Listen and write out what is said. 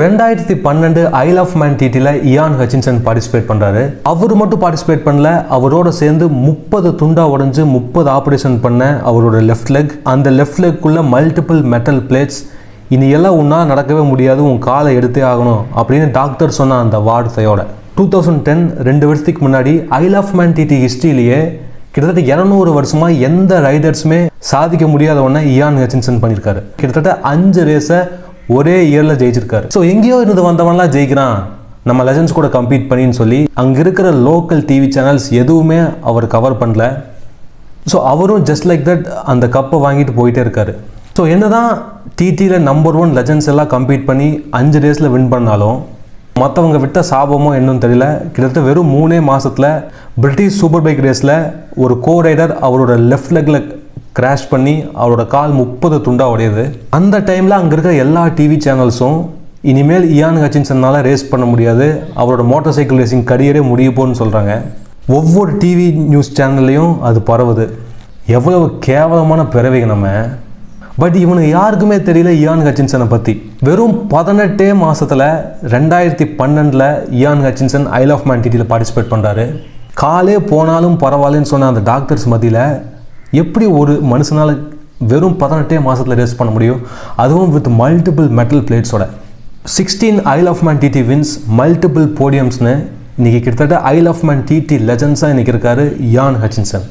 2012 Isle of Man டிடியில் Ian Hutchinson participate பண்ணுறாரு. அவர் மட்டும் பார்ட்டிசிபேட் பண்ணல, அவரோட சேர்ந்து 30 துண்டா உடஞ்சு 30 ஆப்ரேஷன் பண்ண அவரோட லெஃப்ட் லெக், அந்த லெஃப்ட் லெக்குள்ள மல்டிபிள் மெட்டல் பிளேட்ஸ், இனி எல்லாம் உன்னால் நடக்கவே முடியாது, உன் காலை எடுத்தே ஆகணும் அப்படின்னு டாக்டர் சொன்ன அந்த வார்த்தையோட 2010 2 வருஷத்துக்கு முன்னாடி ஐல் ஆஃப் மேன் டிடி ஹிஸ்ட்ரியிலேயே கிட்டத்தட்ட 200 வருஷமாக எந்த ரைடர்ஸுமே சாதிக்க முடியாத ஒன்றை இயான் ஹச்சின்சன் பண்ணியிருக்காரு. கிட்டத்தட்ட 5 ரேஸை ஒரே இயரில் ஜெயிச்சிருக்காரு. ஸோ எங்கேயோ இருந்து வந்தவன்லாம் ஜெயிக்கிறான், நம்ம லெஜண்ட்ஸ் கூட கம்பீட் பண்ணின்னு சொல்லி அங்கே இருக்கிற லோக்கல் டிவி சேனல்ஸ் எதுவுமே அவர் கவர் பண்ணல. ஸோ அவரும் ஜஸ்ட் லைக் தட் அந்த கப்பை வாங்கிட்டு போயிட்டே இருக்காரு. ஸோ என்னதான் டிடியில் நம்பர் 1 லெஜண்ட்ஸ் எல்லாம் கம்பீட் பண்ணி 5 ரேஸில் வின் பண்ணாலும் மற்றவங்க விட்ட சாபமோ என்னன்னு தெரியல, கிட்டத்தட்ட வெறும் 3 மாதத்தில் பிரிட்டிஷ் சூப்பர் பைக் ரேஸில் ஒரு கோ ரைடர் அவரோட லெஃப்ட் லெக்கில் கிராஷ் பண்ணி அவரோட கால் 30 துண்டா உடையுது. அந்த டைமில் அங்கே இருக்கிற எல்லா டிவி சேனல்ஸும் இனிமேல் இயான் ஹச்சின்சனால் ரேஸ் பண்ண முடியாது, அவரோட மோட்டார் சைக்கிள் ரேசிங் கரியரே முடிய போன்னு சொல்கிறாங்க. ஒவ்வொரு டிவி நியூஸ் சேனல்லையும் அது பரவுது. எவ்வளவு கேவலமான பிறவிங்க நம்ம. பட் இவனுக்கு யாருக்குமே தெரியல இயான் ஹச்சின்சனை பற்றி. வெறும் 18 மாதத்தில் 2012 Ian Hutchinson Isle of Man டிடியில் பார்ட்டிசிபேட் பண்ணுறாரு. காலே போனாலும் பரவாயில்லன்னு சொன்ன அந்த டாக்டர்ஸ் மத்தியில் எப்படி ஒரு மனுஷனால் வெறும் 18 மாதத்தில் ரேஸ் பண்ண முடியும், அதுவும் வித் மல்டிபிள் மெட்டல் பிளேட்ஸோட. 16 Isle of Man TT wins, multiple போடியம்ஸ்னு இன்றைக்கி கிட்டத்தட்ட ஐல் ஆஃப் மேன் டிடி லெஜண்ட்ஸாக இன்றைக்கி இருக்காரு இயான் ஹச்சின்சன்.